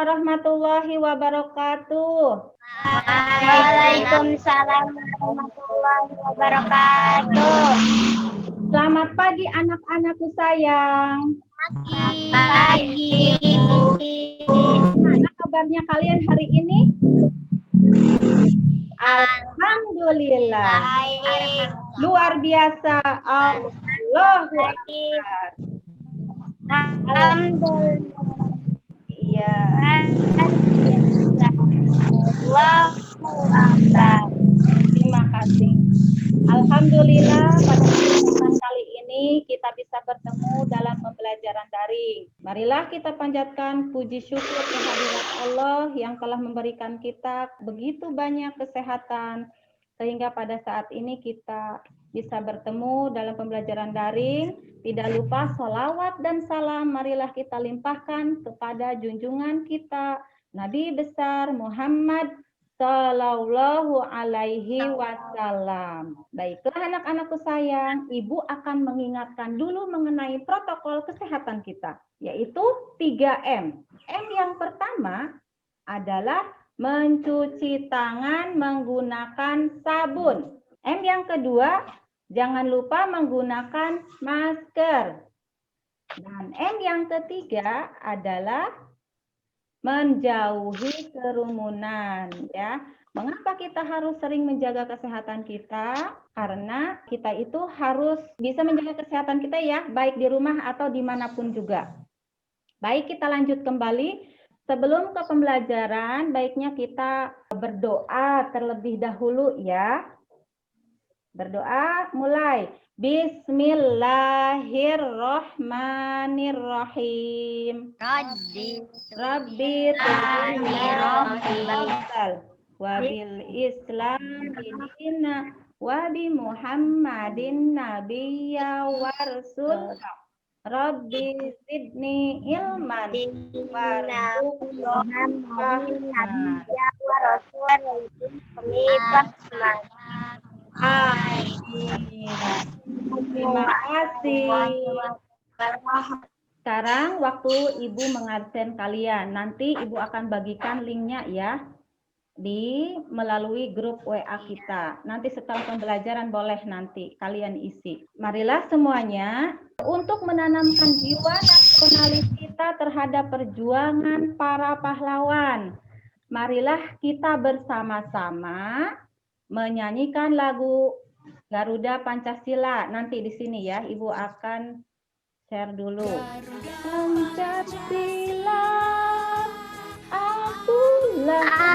warahmatullahi wabarakatuh. Waalaikumsalam warahmatullahi wabarakatuh. Selamat pagi anak-anakku sayang. Pagi. Gimana kabarnya kalian hari ini? Alhamdulillah. Luar biasa. Allahu Akbar. Alhamdulillah. Iya. Allahu Akbar. Terima kasih. Alhamdulillah pada kesempatan kali ini kita bisa bertemu dalam pembelajaran daring. Marilah kita panjatkan puji syukur kehadirat Allah yang telah memberikan kita begitu banyak kesehatan sehingga pada saat ini kita bisa bertemu dalam pembelajaran daring. Tidak lupa sholawat dan salam marilah kita limpahkan kepada junjungan kita Nabi besar Muhammad Sallallahu alaihi wasallam. Baiklah anak-anakku sayang, Ibu akan mengingatkan dulu mengenai protokol kesehatan kita, yaitu 3M. M yang pertama adalah mencuci tangan menggunakan sabun. M yang kedua, jangan lupa menggunakan masker. Dan M yang ketiga adalah menjauhi kerumunan, ya. Mengapa kita harus sering menjaga kesehatan kita? Karena kita itu harus bisa menjaga kesehatan kita ya, baik di rumah atau dimanapun juga. Baik, kita lanjut kembali. Sebelum ke pembelajaran, baiknya kita berdoa terlebih dahulu ya. Berdoa mulai. Bismillahirrahmanirrahim. Rabbi wabil Islam dinina wabi Muhammadin nabiyya warsul. Rabbi sidni ilman Terima kasih. Sekarang waktu Ibu mengabsen kalian. Nanti Ibu akan bagikan linknya ya melalui grup WA kita. Nanti setelah pembelajaran boleh nanti kalian isi. Marilah semuanya untuk menanamkan jiwa nasionalis kita terhadap perjuangan para pahlawan. Marilah kita bersama-sama menyanyikan lagu Garuda Pancasila. Nanti di sini ya, Ibu akan share dulu. Pancasila, akulah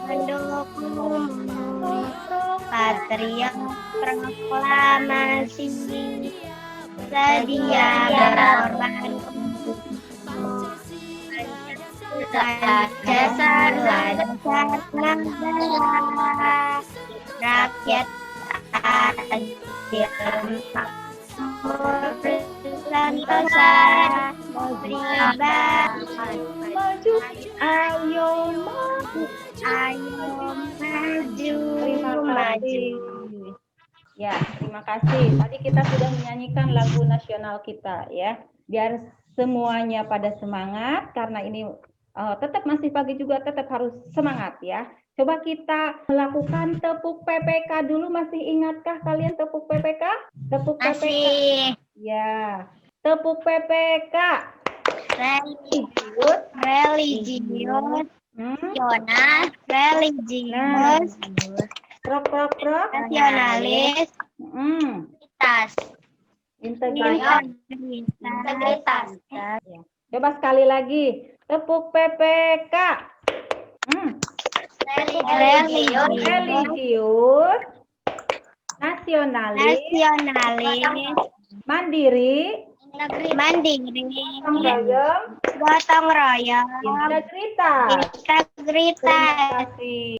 mendukung Patria Proklamasi sedia berkorban untuk dasar negara rakyat adil makmur sentosa beribadah maju, ayo maju, ayo maju. Terima kasih. Ya, terima kasih. Tadi kita sudah menyanyikan lagu nasional kita ya. Biar semuanya pada semangat karena ini tetap masih pagi juga tetap harus semangat ya. Coba kita melakukan tepuk PPK dulu. Masih ingatkah kalian tepuk PPK? Tepuk PPK. Masih. Ya. Tepuk PPK. Religius, nasional, religius, Prok. nasionalis, integritas. Coba sekali lagi. Tepuk PPK. Religius, nasionalis, mandiri, gotong royong, integritas. integritas.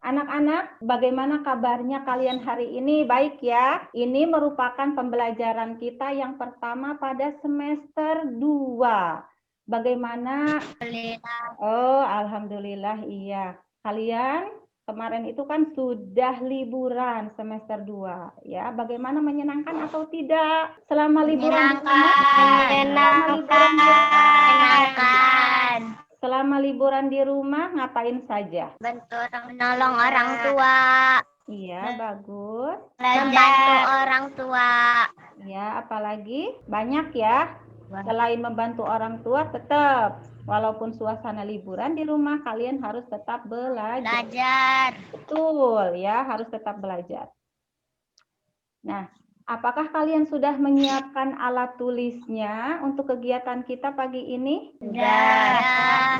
Anak-anak, bagaimana kabarnya kalian hari ini? Baik ya. Ini merupakan pembelajaran kita yang pertama pada semester 2. Bagaimana? Oh, alhamdulillah iya. Kalian kemarin itu kan sudah liburan semester 2 ya. Bagaimana, menyenangkan atau tidak selama liburan? Menyenangkan. selama liburan di rumah ngapain saja? Menolong orang tua. Iya, bagus. Membantu orang tua. Ya, apalagi? Banyak ya. Selain membantu orang tua, tetap walaupun suasana liburan di rumah, kalian harus tetap belajar. Betul ya, harus tetap belajar. Nah, apakah kalian sudah menyiapkan alat tulisnya untuk kegiatan kita pagi ini? Sudah.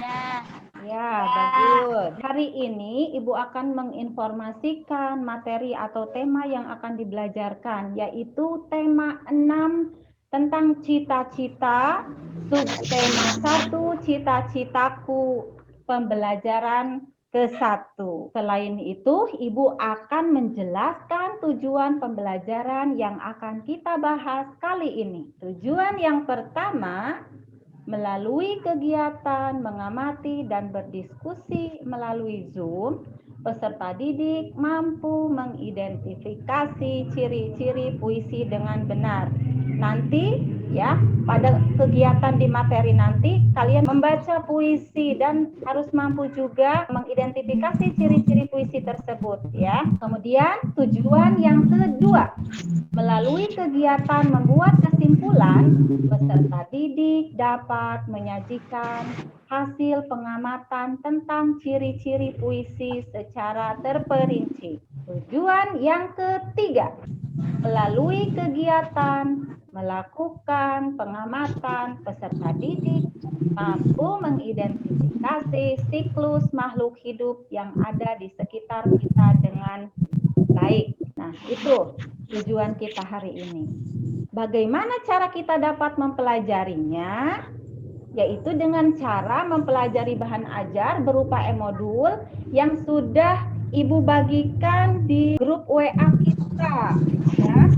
Ya, bagus. Hari ini Ibu akan menginformasikan materi atau tema yang akan dibelajarkan, yaitu tema 6 tentang cita-cita, subtema 1 cita-citaku, pembelajaran ke-1. Selain itu, Ibu akan menjelaskan tujuan pembelajaran yang akan kita bahas kali ini. Tujuan yang pertama, melalui kegiatan mengamati dan berdiskusi melalui Zoom, peserta didik mampu mengidentifikasi ciri-ciri puisi dengan benar. Nanti ya, pada kegiatan di materi nanti kalian membaca puisi dan harus mampu juga mengidentifikasi ciri-ciri puisi tersebut ya. Kemudian tujuan yang kedua, melalui kegiatan membuat kesimpulan, peserta didik dapat menyajikan hasil pengamatan tentang ciri-ciri puisi secara terperinci. Tujuan yang ketiga, melalui kegiatan melakukan pengamatan, peserta didik mampu mengidentifikasi siklus makhluk hidup yang ada di sekitar kita dengan baik. Nah, itu tujuan kita hari ini. Bagaimana cara kita dapat mempelajarinya? Yaitu dengan cara mempelajari bahan ajar berupa e-modul yang sudah Ibu bagikan di grup WA kita. Ya.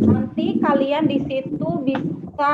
Nanti kalian di situ bisa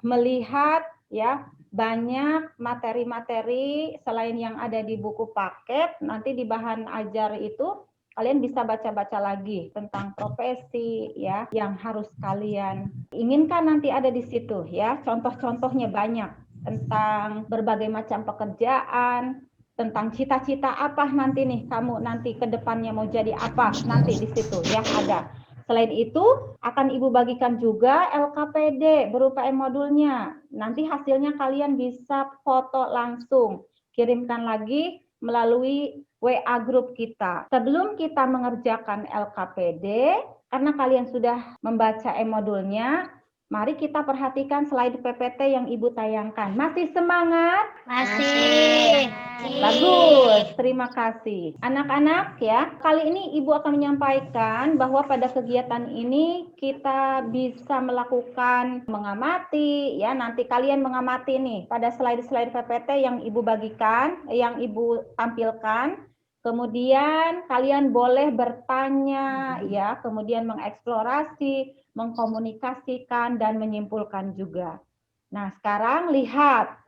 melihat ya banyak materi-materi selain yang ada di buku paket. Nanti di bahan ajar itu kalian bisa baca-baca lagi tentang profesi ya yang harus kalian inginkan nanti ada di situ ya. Contoh-contohnya banyak tentang berbagai macam pekerjaan, tentang cita-cita apa nanti nih kamu nanti ke depannya mau jadi apa nanti di situ ya ada. Selain itu akan Ibu bagikan juga LKPD berupa e-modulnya. Nanti hasilnya kalian bisa foto langsung, kirimkan lagi melalui WA grup kita. Sebelum kita mengerjakan LKPD, karena kalian sudah membaca e-modulnya, mari kita perhatikan slide PPT yang Ibu tayangkan. Masih semangat? Masih. Bagus, terima kasih. Anak-anak ya, kali ini Ibu akan menyampaikan bahwa pada kegiatan ini kita bisa melakukan mengamati ya, nanti kalian mengamati nih pada slide-slide PPT yang Ibu bagikan, yang Ibu tampilkan. Kemudian kalian boleh bertanya ya, kemudian mengeksplorasi, mengkomunikasikan dan menyimpulkan juga. Nah, sekarang lihat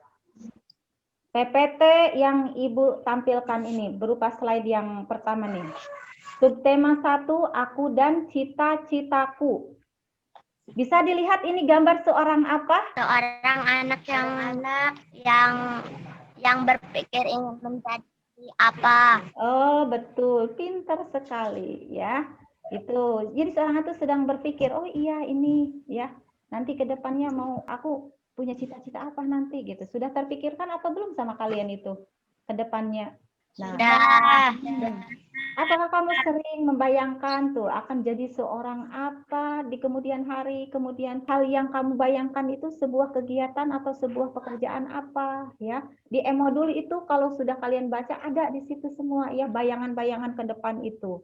PPT yang Ibu tampilkan ini berupa slide yang pertama nih. Subtema 1, aku dan cita-citaku. Bisa dilihat ini gambar seorang apa? Seorang anak yang berpikir ingin menjadi apa. Oh, betul. Pintar sekali ya. Itu. Jadi seorang itu sedang berpikir, oh iya ini ya. Nanti ke depannya mau aku punya cita-cita apa nanti gitu. Sudah terpikirkan atau belum sama kalian itu ke depannya? Nah, apakah kamu sering membayangkan tuh akan jadi seorang apa di kemudian hari, kemudian hal yang kamu bayangkan itu sebuah kegiatan atau sebuah pekerjaan apa ya? Di e-modul itu kalau sudah kalian baca ada di situ semua ya bayangan-bayangan ke depan itu.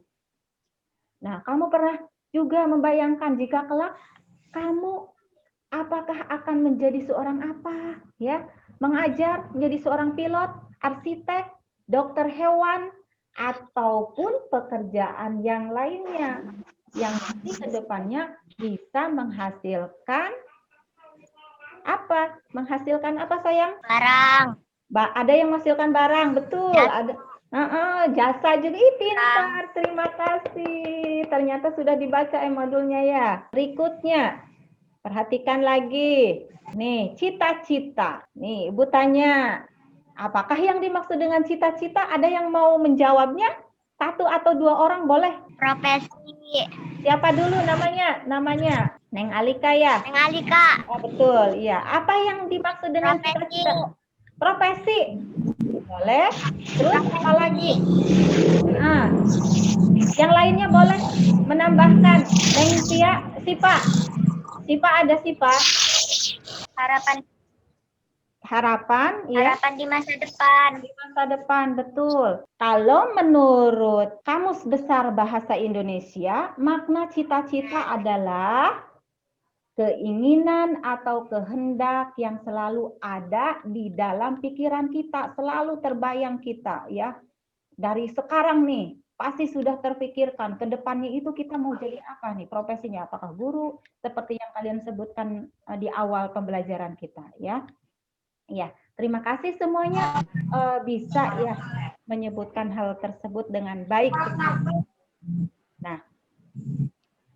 Nah, kamu pernah juga membayangkan jika kelak kamu apakah akan menjadi seorang apa ya? Mengajar, menjadi seorang pilot, arsitek, dokter hewan, ataupun pekerjaan yang lainnya yang nanti ke depannya bisa menghasilkan apa? Menghasilkan apa sayang? Barang. Ada yang menghasilkan barang, betul. Ada jasa juga. Ih, pintar, terima kasih. Ternyata sudah dibaca modulnya ya. Berikutnya, perhatikan lagi. Nih, cita-cita. Nih, Ibu tanya. Apakah yang dimaksud dengan cita-cita? Ada yang mau menjawabnya? 1 atau 2 orang boleh. Profesi. Siapa dulu namanya? Namanya Neng Alika ya? Neng Alika. Oh, betul, iya. Apa yang dimaksud dengan Profesi. cita-cita? Profesi. Boleh. Terus apa lagi? Nah, yang lainnya boleh menambahkan. Neng Sipa. Sipa ada Sipa. Harapan. Harapan, ya. Harapan di masa depan. Di masa depan, betul. Kalau menurut Kamus Besar Bahasa Indonesia, makna cita-cita adalah keinginan atau kehendak yang selalu ada di dalam pikiran kita, selalu terbayang kita, ya. Dari sekarang nih, pasti sudah terpikirkan ke depannya itu kita mau jadi apa nih profesinya, apakah guru seperti yang kalian sebutkan di awal pembelajaran kita, ya. Ya, terima kasih semuanya bisa ya menyebutkan hal tersebut dengan baik. Nah,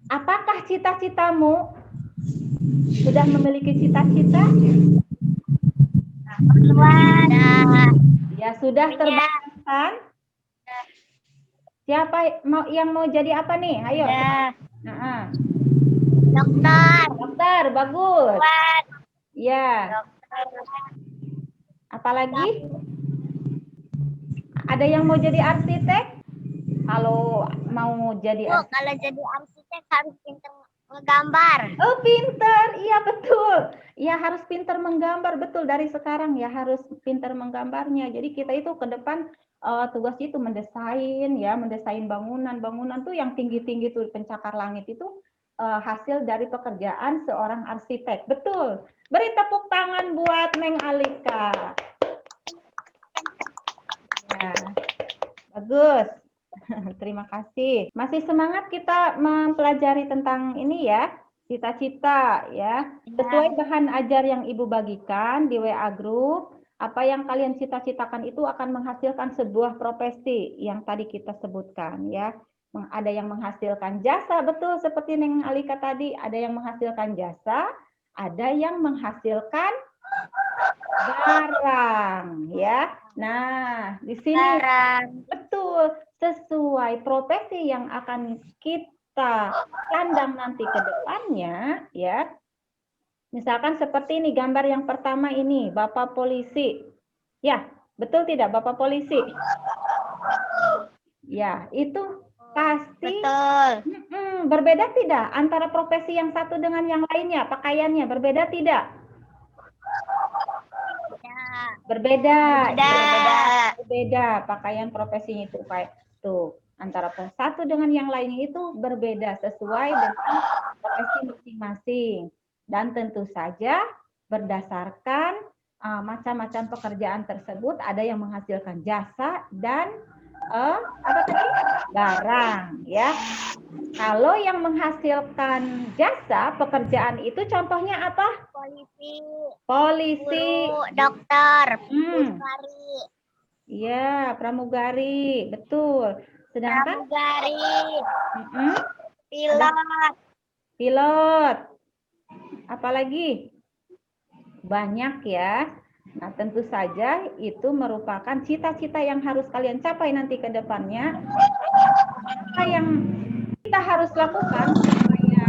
apakah cita-citamu sudah memiliki cita-cita? Ya, sudah terbayangkan? Siapa yang mau jadi apa nih? Ayo. Nah, Dokter. dokter, bagus. Ya. Dokter. Apalagi? Ada yang mau jadi arsitek? Kalau mau jadi arsitek. Kalau jadi arsitek harus pintar menggambar. Oh, pintar. Iya, betul. Ya, harus pintar menggambar. Betul, dari sekarang ya harus pintar menggambarnya. Jadi kita itu ke depan tugas itu mendesain ya, mendesain bangunan tuh yang tinggi-tinggi tuh pencakar langit itu hasil dari pekerjaan seorang arsitek. Betul. Beri tepuk tangan buat Neng Alika. Ya, bagus. Terima kasih. Masih semangat kita mempelajari tentang ini ya, cita-cita ya. Sesuai bahan ajar yang Ibu bagikan di WA Group, apa yang kalian cita-citakan itu akan menghasilkan sebuah profesi yang tadi kita sebutkan ya. Ada yang menghasilkan jasa, betul seperti Neng Alika tadi, ada yang menghasilkan jasa, ada yang menghasilkan barang ya. Nah, di sini betul sesuai profesi yang akan kita pandang nanti ke depannya ya. Misalkan seperti ini gambar yang pertama ini, Bapak polisi. Ya, betul tidak Bapak polisi? Ya, itu pasti betul. Berbeda tidak antara profesi yang satu dengan yang lainnya, pakaiannya berbeda tidak? Berbeda. Berbeda pakaian profesinya itu kayak tuh antara satu dengan yang lainnya itu berbeda sesuai dengan profesi masing-masing dan tentu saja berdasarkan macam-macam pekerjaan tersebut ada yang menghasilkan jasa dan apa tadi barang ya. Kalau yang menghasilkan jasa pekerjaan itu contohnya apa? Polisi, Guru, dokter, pramugari. Iya, pramugari, betul. Sedangkan pramugari, pilot. Apalagi? Banyak ya. Nah, tentu saja itu merupakan cita-cita yang harus kalian capai nanti ke depannya. Apa yang kita harus lakukan supaya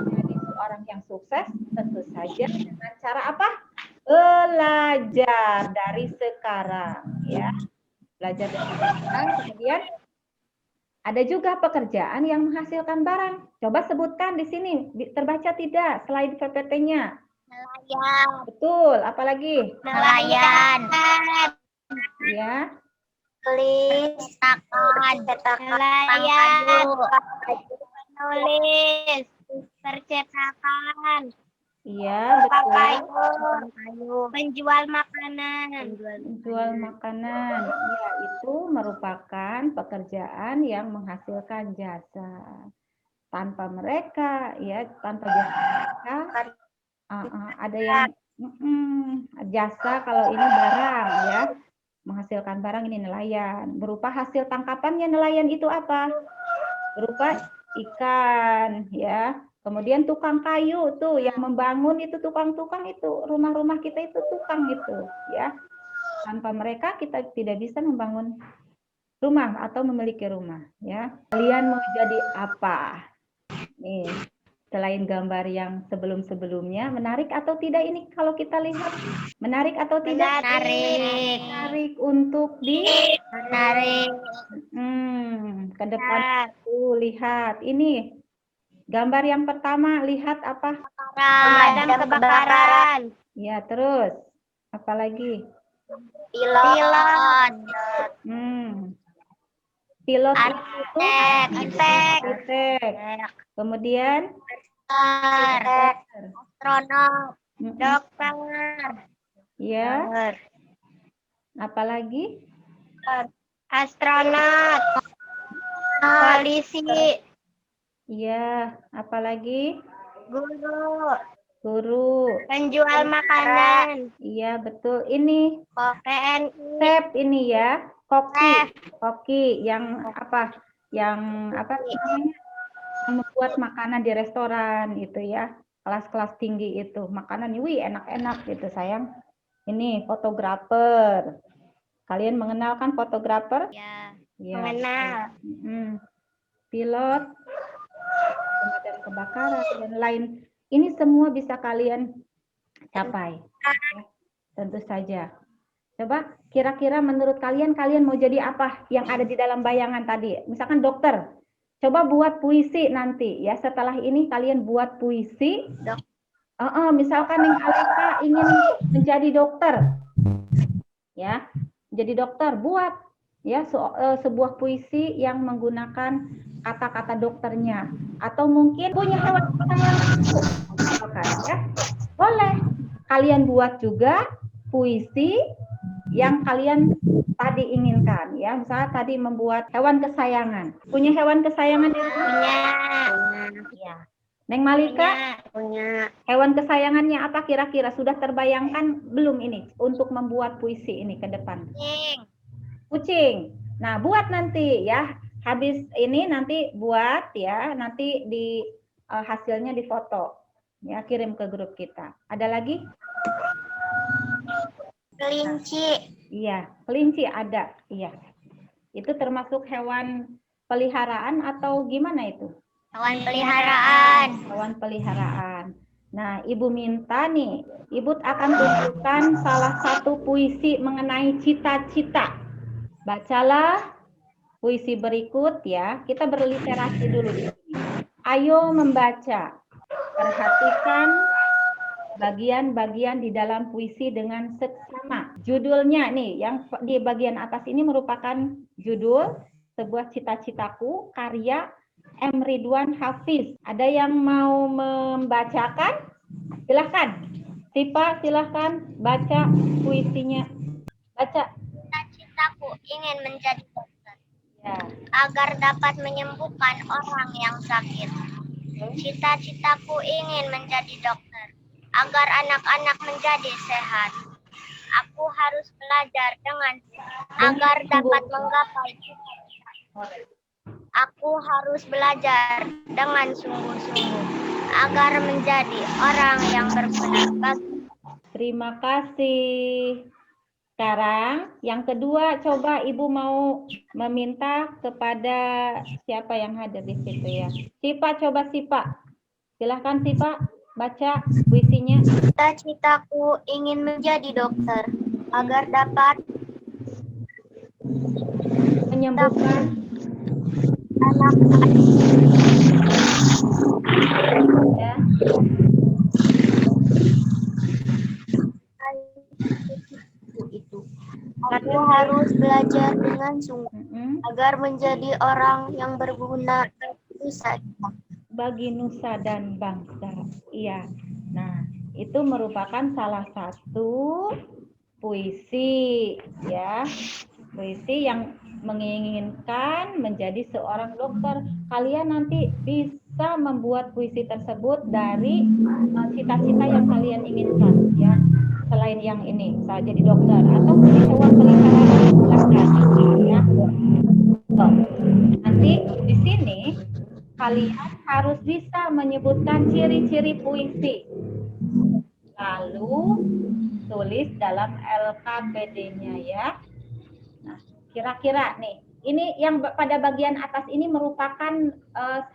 menjadi seorang yang sukses? Tentu saja dengan cara apa? Belajar dari sekarang ya. Belajar dari sekarang, kemudian ada juga pekerjaan yang menghasilkan barang. Coba sebutkan di sini, terbaca tidak slide PPT-nya? Nelayan. Betul, apalagi? Nelayan. Ya. Tulis, nelayan, menulis, percetakan. Iya, betul. Penjual makanan. Menjual makanan. Ya, itu merupakan pekerjaan yang menghasilkan jasa. Tanpa mereka, ya, tanpa jasa mereka, ada yang jasa kalau ini barang, ya, menghasilkan barang ini nelayan. Berupa hasil tangkapannya nelayan itu apa? Berupa ikan, ya. Kemudian tukang kayu tuh yang membangun itu tukang-tukang itu, rumah-rumah kita itu tukang itu, ya. Tanpa mereka kita tidak bisa membangun rumah atau memiliki rumah, ya. Kalian mau jadi apa? Nih, selain gambar yang sebelum-sebelumnya, menarik atau tidak ini kalau kita lihat? Menarik atau tidak? Menarik. Menarik untuk Menarik. ke depan tuh lihat. Ini gambar yang pertama, lihat apa? Pemadam kebakaran. Ya, terus apa lagi? Pilot. Pilot Arsitek. Kemudian Astronot. Dokter. ya, apalagi? Astronot. Polisi. Iya, apalagi? Guru. Guru. Penjual makanan. Iya, betul. Ini TNI. chef ini ya, koki yang apa? Yang apa namanya? Yang membuat makanan di restoran itu ya. Kelas-kelas tinggi itu. Makanan wih enak-enak gitu, sayang. Ini fotografer. Kalian mengenal kan fotografer? Ya, Ya. mengenal. Pilot, pemadam kebakaran, dan lain. Ini semua bisa kalian capai. Ya, tentu saja. Coba kira-kira menurut kalian mau jadi apa yang ada di dalam bayangan tadi? Misalkan dokter. Coba buat puisi nanti ya. Setelah ini kalian buat puisi. Misalkan Neng Alika ingin menjadi dokter. Ya, jadi dokter, buat ya sebuah puisi yang menggunakan kata-kata dokternya, atau mungkin punya hewan kesayangan, ya boleh kalian buat juga puisi yang kalian tadi inginkan, ya. Misalnya tadi membuat hewan kesayangan, punya hewan kesayangan di rumah? Ya. Neng Malika punya. Hewan kesayangannya apa kira-kira? Sudah terbayangkan belum ini untuk membuat puisi ini ke depan? Kucing. Nah, buat nanti ya. Habis ini nanti buat ya, nanti di hasilnya difoto. Ya, kirim ke grup kita. Ada lagi? Kelinci. Iya, kelinci ada. Iya. Itu termasuk hewan peliharaan atau gimana itu? Hewan peliharaan. Hewan peliharaan. Nah, Ibu minta nih, Ibu akan tunjukkan salah satu puisi mengenai cita-cita. Bacalah puisi berikut ya. Kita berliterasi dulu di sini. Ayo membaca. Perhatikan bagian-bagian di dalam puisi dengan seksama. Judulnya nih, yang di bagian atas ini merupakan judul sebuah cita-citaku karya M. Ridwan Hafiz. Ada yang mau membacakan? Silahkan. Sipa, silahkan baca puisinya. Baca. Cita-citaku ingin menjadi dokter. Ya. Agar dapat menyembuhkan orang yang sakit. Cita-citaku ingin menjadi dokter. Agar anak-anak menjadi sehat. Aku harus belajar agar dapat menggapai cita-citaku. Aku harus belajar dengan sungguh-sungguh agar menjadi orang yang berguna. Terima kasih. Sekarang yang kedua, coba Ibu mau meminta kepada siapa yang hadir di situ ya. Sipa, coba Sipa. Silahkan Sipa, baca puisinya. Cita-citaku ingin menjadi dokter agar dapat menyembuhkan anak ya. Aku harus belajar dengan sungguh agar menjadi orang yang berguna bagi nusa dan bangsa. Iya. Nah, itu merupakan salah satu puisi ya. Puisi yang menginginkan menjadi seorang dokter. Kalian nanti bisa membuat puisi tersebut dari cita-cita yang kalian inginkan ya. Selain yang ini, saya jadi dokter atau hewan peliharaan silahkan ya. Nanti di sini kalian harus bisa menyebutkan ciri-ciri puisi. lalu tulis dalam LKPD-nya ya. Nah, kira-kira nih, ini yang pada bagian atas ini merupakan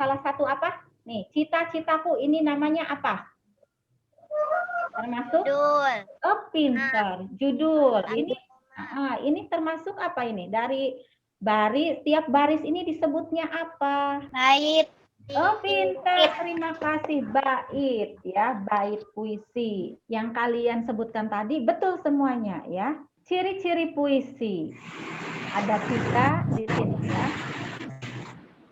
salah satu apa? Nih, cita-citaku ini namanya apa? Termasuk? Judul. Oh, pintar. Judul. Ini termasuk apa ini? Dari baris, tiap baris ini disebutnya apa? Bait. Oh, pintar. Terima kasih. Bait ya, bait puisi. Yang kalian sebutkan tadi betul semuanya ya. Ciri-ciri puisi. Ada kita di sini ya.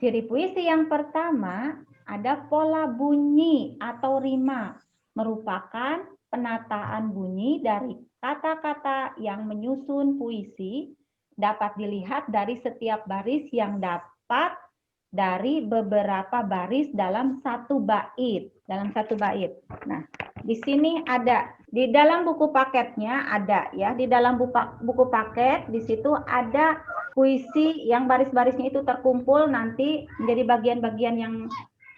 Ciri puisi yang pertama ada pola bunyi atau rima, merupakan penataan bunyi dari kata-kata yang menyusun puisi, dapat dilihat dari setiap baris yang dapat dari beberapa baris dalam satu bait. Nah, di sini ada, di dalam buku paketnya ada ya, di dalam buku paket di situ ada puisi yang baris-barisnya itu terkumpul nanti menjadi bagian-bagian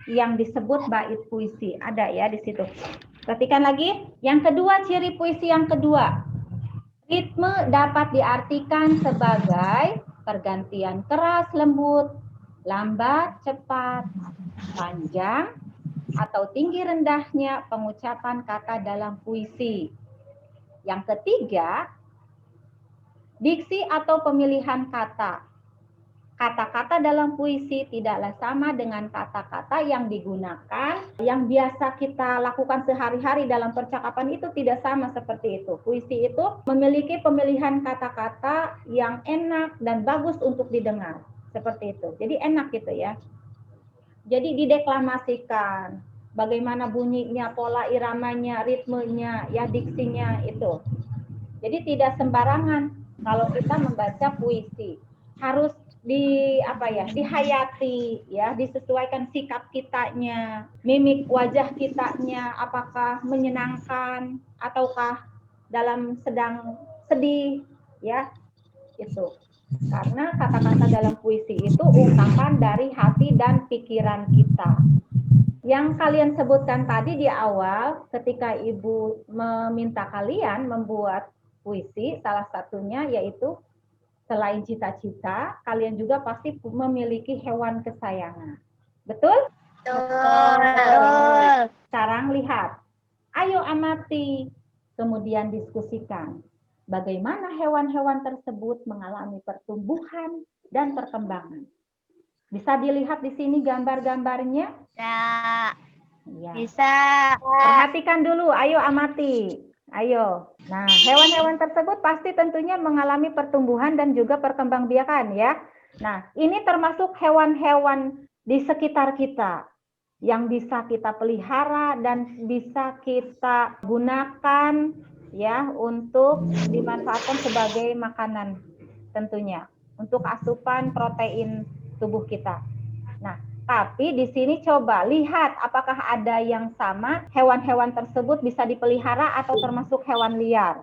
yang disebut bait puisi. Ada ya di situ. Perhatikan lagi. Yang kedua, ciri puisi yang kedua. Ritme dapat diartikan sebagai pergantian keras lembut, lambat cepat, panjang, atau tinggi rendahnya pengucapan kata dalam puisi. Yang ketiga, diksi atau pemilihan kata. Kata-kata dalam puisi tidaklah sama dengan kata-kata yang digunakan, yang biasa kita lakukan sehari-hari dalam percakapan itu tidak sama seperti itu. Puisi itu memiliki pemilihan kata-kata yang enak dan bagus untuk didengar. Seperti itu. Jadi enak gitu ya. Jadi dideklamasikan. Bagaimana bunyinya, pola iramanya, ritmenya, ya diksinya itu. Jadi tidak sembarangan kalau kita membaca puisi. Harus dihayati ya, disesuaikan sikap kitanya, mimik wajah kitanya apakah menyenangkan ataukah dalam sedang sedih ya, itu. Karena kata-kata dalam puisi itu ungkapan dari hati dan pikiran kita. Yang kalian sebutkan tadi di awal ketika Ibu meminta kalian membuat puisi, salah satunya yaitu selain cita-cita, kalian juga pasti memiliki hewan kesayangan. Betul? Betul. Sekarang lihat. Ayo amati, kemudian diskusikan. Bagaimana hewan-hewan tersebut mengalami pertumbuhan dan perkembangan. Bisa dilihat di sini gambar-gambarnya? Ya. Bisa. Perhatikan dulu, ayo amati. Ayo. Nah, hewan-hewan tersebut pasti tentunya mengalami pertumbuhan dan juga perkembangbiakan ya. Nah, ini termasuk hewan-hewan di sekitar kita yang bisa kita pelihara dan bisa kita gunakan ya untuk dimanfaatkan sebagai makanan tentunya untuk asupan protein tubuh kita. Nah, tapi di sini coba lihat apakah ada yang sama, hewan-hewan tersebut bisa dipelihara atau termasuk hewan liar.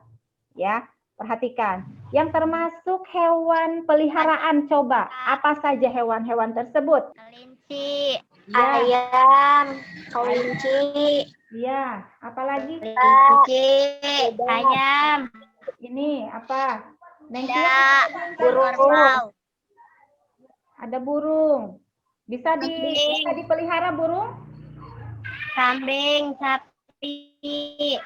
Ya, perhatikan. Yang termasuk hewan peliharaan coba, apa saja hewan-hewan tersebut? Kelinci, ayam, kelinci. Iya, apalagi? Kelinci, ayam. Ini apa? Ya, burung. Ada burung. Bisa dipelihara burung? Kambing, sapi.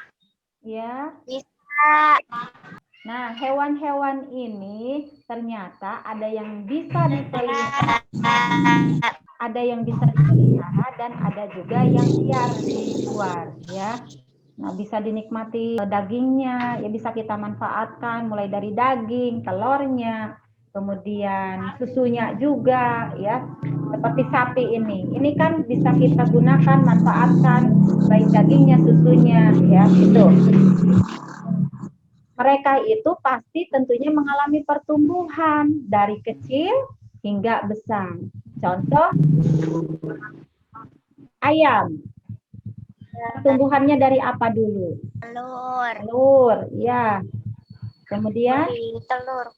Ya. Bisa. Nah, hewan-hewan ini ternyata ada yang bisa dipelihara, dan ada juga yang liar di luar, ya. Nah, bisa dinikmati dagingnya, ya bisa kita manfaatkan mulai dari daging, telurnya, kemudian susunya juga, ya. Seperti sapi ini. Ini kan bisa kita gunakan, manfaatkan baik dagingnya, susunya, ya, itu. Mereka itu pasti tentunya mengalami pertumbuhan dari kecil hingga besar. Contoh, ayam. Pertumbuhannya dari apa dulu? Telur, ya. Kemudian telur.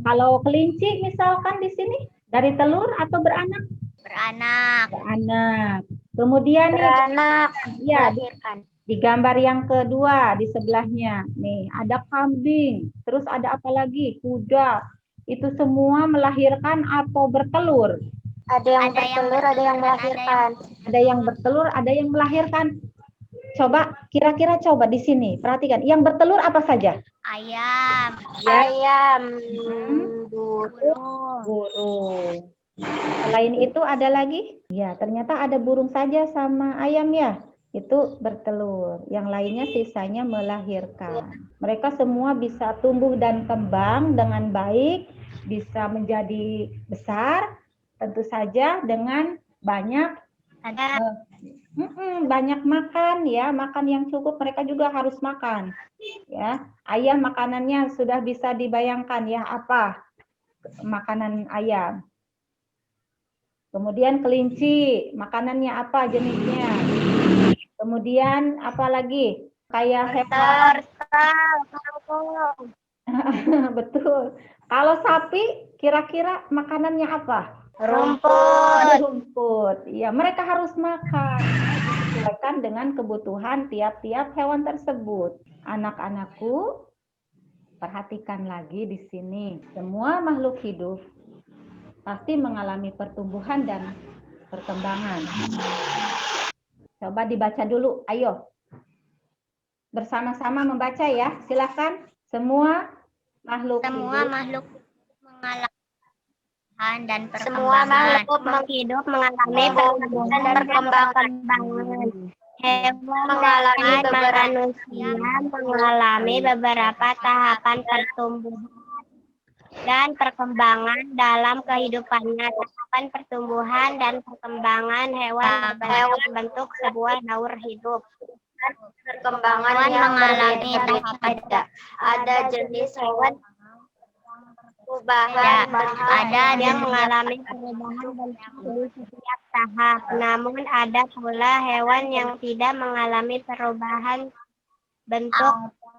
Kalau kelinci misalkan di sini dari telur atau beranak? Beranak. Beranak. Kemudian beranak. Ya, Di gambar yang kedua di sebelahnya, nih ada kambing, terus ada apa lagi? Kuda. Itu semua melahirkan atau bertelur? Ada yang bertelur, ada yang melahirkan. Ada yang bertelur, ada yang melahirkan. Coba kira-kira coba di sini perhatikan. Yang bertelur apa saja? Ayam. Ayam, Burung. Selain itu ada lagi? Ya, ternyata ada burung saja sama ayam ya. Itu bertelur. Yang lainnya sisanya melahirkan. Mereka semua bisa tumbuh dan kembang dengan baik, bisa menjadi besar, tentu saja dengan banyak banyak makan ya, makan yang cukup. Mereka juga harus makan. Ya, ayam makanannya sudah bisa dibayangkan ya, apa makanan ayam. Kemudian kelinci, makanannya apa jenisnya? Kemudian apa lagi? Kayak hewan. Betul. Kalau sapi, kira-kira makanannya apa? rumput. Rumput. Iya, mereka harus makan. Disesuaikan dengan kebutuhan tiap-tiap hewan tersebut. Anak-anakku, perhatikan lagi di sini. Semua makhluk hidup pasti mengalami pertumbuhan dan perkembangan. Coba dibaca dulu, ayo. Bersama-sama membaca ya, silakan. Semua makhluk mengalami dan Semua makhluk hidup mengalami pertumbuhan dan perkembangan. Hewan mengalami manusia mengalami beberapa tahapan pertumbuhan dan perkembangan dalam kehidupannya. Tahapan pertumbuhan dan perkembangan hewan membentuk sebuah naur hidup. Perkembangan yang berbeda. Ada jenis hewan perubahan, ada yang mengalami perubahan bentuk di setiap tahap. Namun ada pula hewan yang tidak mengalami perubahan bentuk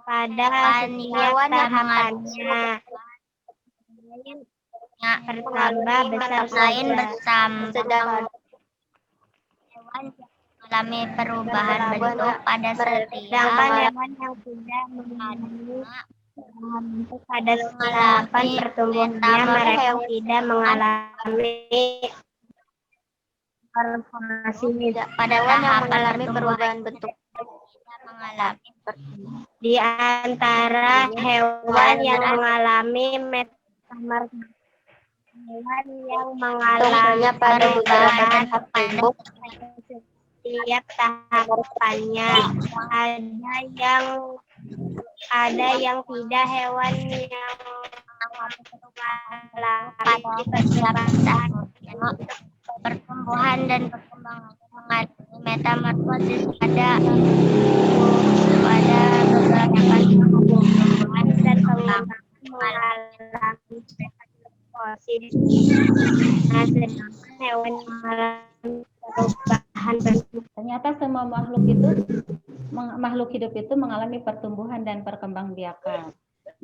pada setiap tahapannya. Bertambah besar lain sedang hewan mengalami perubahan bentuk pada setiap hewan yang tidak mengalami bentuk pada tahapan pertumbuhannya, mereka tidak mengalami transformasi pada tahapan perubahan bentuk. Di antara hewan yang mengalami metamorfosis, hewan yang mengalami perubahan bentuk setiap tahapannya, ada yang tidak, hewan yang mengalami pertumbuhan dan perkembangan metamorfosis pada beberapa pertumbuhan dan pengembangan mengalami metamorfosis. Nah, sedangkan hewan yang mengalami perubahan bentuk. Ternyata semua makhluk hidup itu mengalami pertumbuhan dan perkembangbiakan.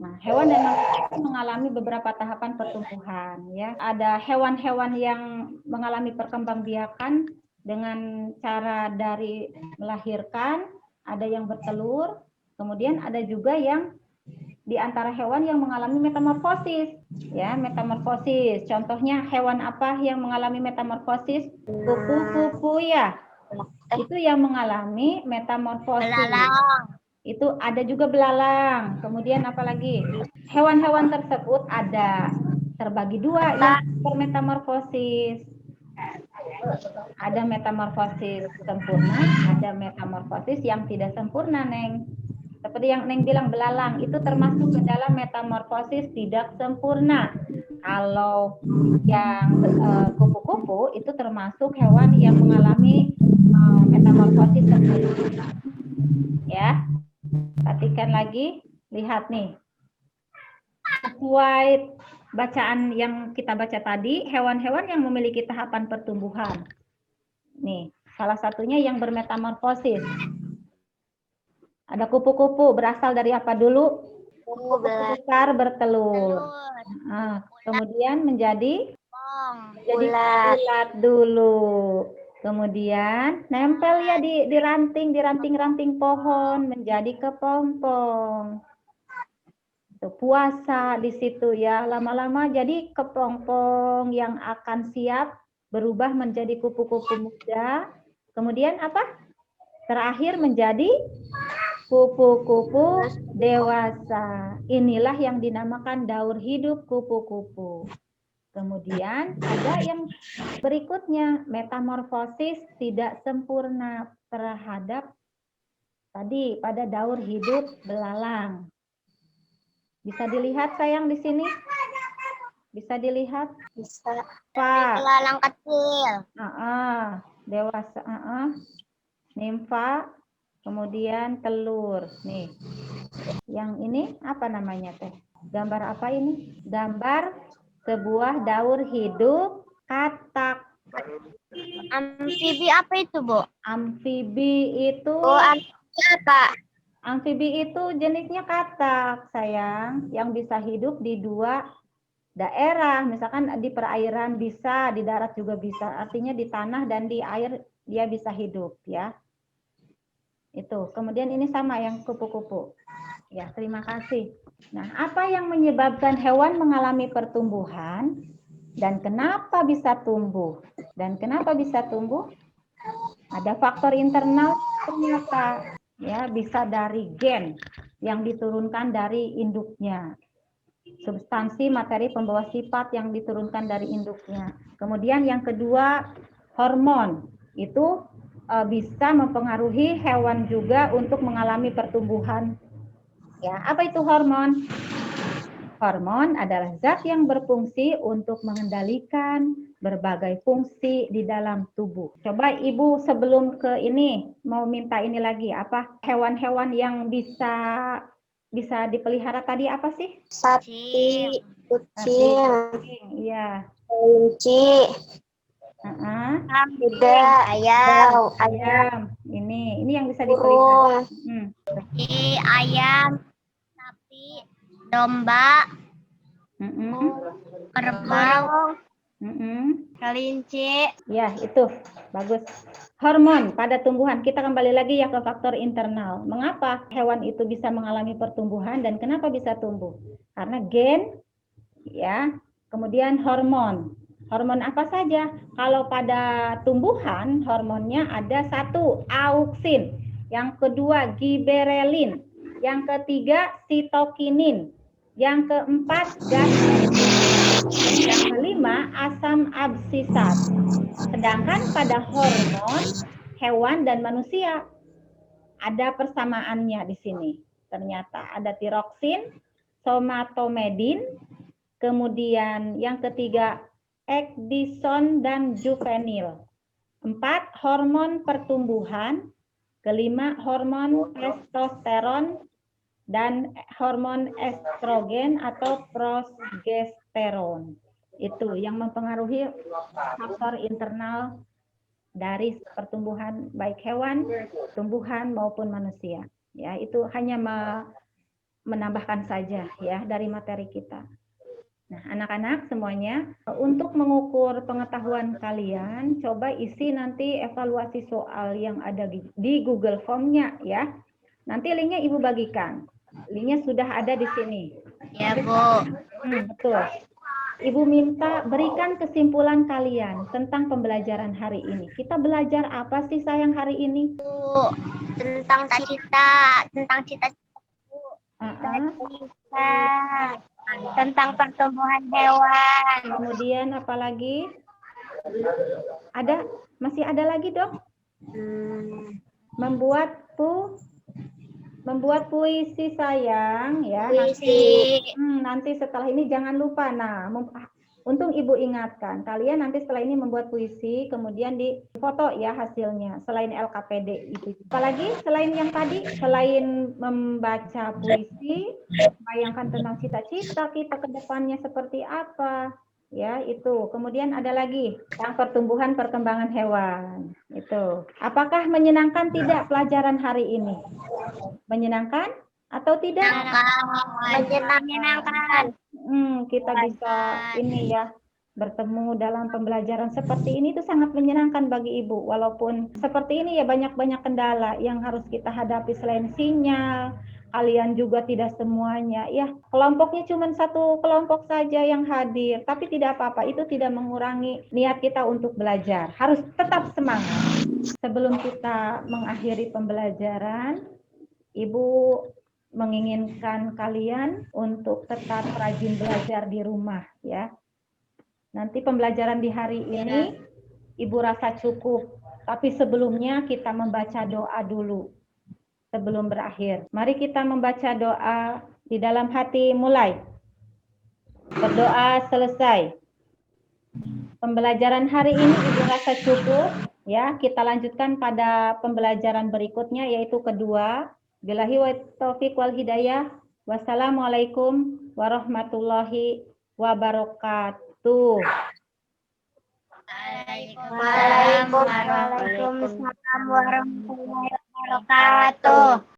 Nah, hewan dan manusia itu mengalami beberapa tahapan pertumbuhan ya. Ada hewan-hewan yang mengalami perkembangbiakan dengan cara dari melahirkan, ada yang bertelur, kemudian ada juga yang di antara hewan yang mengalami metamorfosis. Ya, metamorfosis. Contohnya hewan apa yang mengalami metamorfosis? Kupu-kupu ya. Itu yang mengalami metamorfosis. Itu ada juga belalang. Kemudian apa lagi? Hewan-hewan tersebut ada terbagi dua yang bermetamorfosis. Ada metamorfosis sempurna, ada metamorfosis yang tidak sempurna, Neng. Seperti yang Neng bilang, belalang itu termasuk ke dalam metamorfosis tidak sempurna. Kalau yang kupu-kupu itu termasuk hewan yang mengalami metamorfosis sempurna. Ya, perhatikan lagi, lihat nih. Sesuai bacaan yang kita baca tadi, hewan-hewan yang memiliki tahapan pertumbuhan. Nih, salah satunya yang bermetamorfosis. Ada kupu-kupu, berasal dari apa dulu? Kupu besar bertelur. Nah, kemudian menjadi ulat dulu. Kemudian nempel ya di ranting-ranting pohon menjadi kepompong. Tuh, puasa di situ ya, lama-lama jadi kepompong yang akan siap berubah menjadi kupu-kupu muda. Kemudian apa? Terakhir menjadi kupu-kupu dewasa. Inilah yang dinamakan daur hidup kupu-kupu. Kemudian ada yang berikutnya, metamorfosis tidak sempurna terhadap tadi pada daur hidup belalang. Bisa dilihat sayang di sini? Bisa dilihat? Bisa. Pak. Belalang kecil. Dewasa. Nimfa. Kemudian telur. Nih. Yang ini apa namanya teh? Gambar apa ini? Gambar sebuah daur hidup katak. Amfibi apa itu, Bu? Amfibi itu Apa? amfibi itu jenisnya katak, sayang, yang bisa hidup di dua daerah. Misalkan di perairan bisa, di darat juga bisa. Artinya di tanah dan di air dia bisa hidup, ya. Itu. Kemudian ini sama yang kupu-kupu. Ya, terima kasih. Nah, apa yang menyebabkan hewan mengalami pertumbuhan dan kenapa bisa tumbuh? Dan kenapa bisa tumbuh? Ada faktor internal ternyata, ya, bisa dari gen yang diturunkan dari induknya. Substansi materi pembawa sifat yang diturunkan dari induknya. Kemudian yang kedua, hormon. Itu bisa mempengaruhi hewan juga untuk mengalami pertumbuhan. Ya, apa itu hormon? Hormon adalah zat yang berfungsi untuk mengendalikan berbagai fungsi di dalam tubuh. Coba Ibu sebelum ke ini mau minta ini lagi, apa hewan-hewan yang bisa dipelihara tadi apa sih? Sapi, Sapi, kucing, kucing, iya. kelinci, kuda, ayam, Ini yang bisa dipelihara. burung, Ayam, sapi, domba, kerbau, kelinci. Ya, itu bagus. Hormon pada tumbuhan. Kita kembali lagi ya ke faktor internal. Mengapa hewan itu bisa mengalami pertumbuhan dan kenapa bisa tumbuh? Karena gen, ya. Kemudian hormon. Hormon apa saja? Kalau pada tumbuhan, hormonnya ada satu, auksin. Yang kedua, giberelin. Yang ketiga, sitokinin. Yang keempat, gastrin. Yang kelima, asam absisat. Sedangkan pada hormon hewan dan manusia ada persamaannya di sini. Ternyata ada tiroksin, somatomedin, kemudian yang ketiga ekdison dan juvenil. 4, hormon pertumbuhan. Kelima, hormon testosteron dan hormon estrogen atau progesteron. Itu yang mempengaruhi faktor internal dari pertumbuhan baik hewan, tumbuhan maupun manusia. Ya, itu hanya menambahkan saja ya dari materi kita. Nah, anak-anak semuanya, untuk mengukur pengetahuan kalian, coba isi nanti evaluasi soal yang ada di Google Form-nya ya. Nanti linknya Ibu bagikan. Linknya sudah ada di sini. ya, Bu. Betul. Ibu minta berikan kesimpulan kalian tentang pembelajaran hari ini. Kita belajar apa sih sayang hari ini? Tentang cita-cita. Tentang pertumbuhan hewan. Kemudian apa lagi? Masih ada lagi dong? Membuat puisi sayang ya. Nanti setelah ini jangan lupa. Nah, untung Ibu ingatkan. Kalian nanti setelah ini membuat puisi, kemudian difoto ya hasilnya. Selain LKPD itu. Apalagi selain yang tadi, selain membaca puisi, bayangkan tentang cita-cita kita ke depannya seperti apa. Ya, itu. Kemudian ada lagi yang pertumbuhan perkembangan hewan. Itu. Apakah menyenangkan tidak pelajaran hari ini? Menyenangkan atau tidak? Menyenangkan. Kita bisa ini ya, bertemu dalam pembelajaran seperti ini itu sangat menyenangkan bagi Ibu. Walaupun seperti ini ya banyak-banyak kendala yang harus kita hadapi selain sinyal. Kalian juga tidak semuanya. Ya, kelompoknya cuma satu kelompok saja yang hadir. Tapi tidak apa-apa, itu tidak mengurangi niat kita untuk belajar. Harus tetap semangat. Sebelum kita mengakhiri pembelajaran, Ibu menginginkan kalian untuk tetap rajin belajar di rumah ya. Nanti pembelajaran di hari ini Ibu rasa cukup, tapi sebelumnya kita membaca doa dulu sebelum berakhir. Mari kita membaca doa di dalam hati, mulai. Berdoa selesai. Pembelajaran hari ini Ibu rasa cukup ya. Kita lanjutkan pada pembelajaran berikutnya yaitu kedua. Billahi wa taufiq wal hidayah. Wassalamualaikum warahmatullahi wabarakatuh. Waalaikumsalam warahmatullahi wabarakatuh.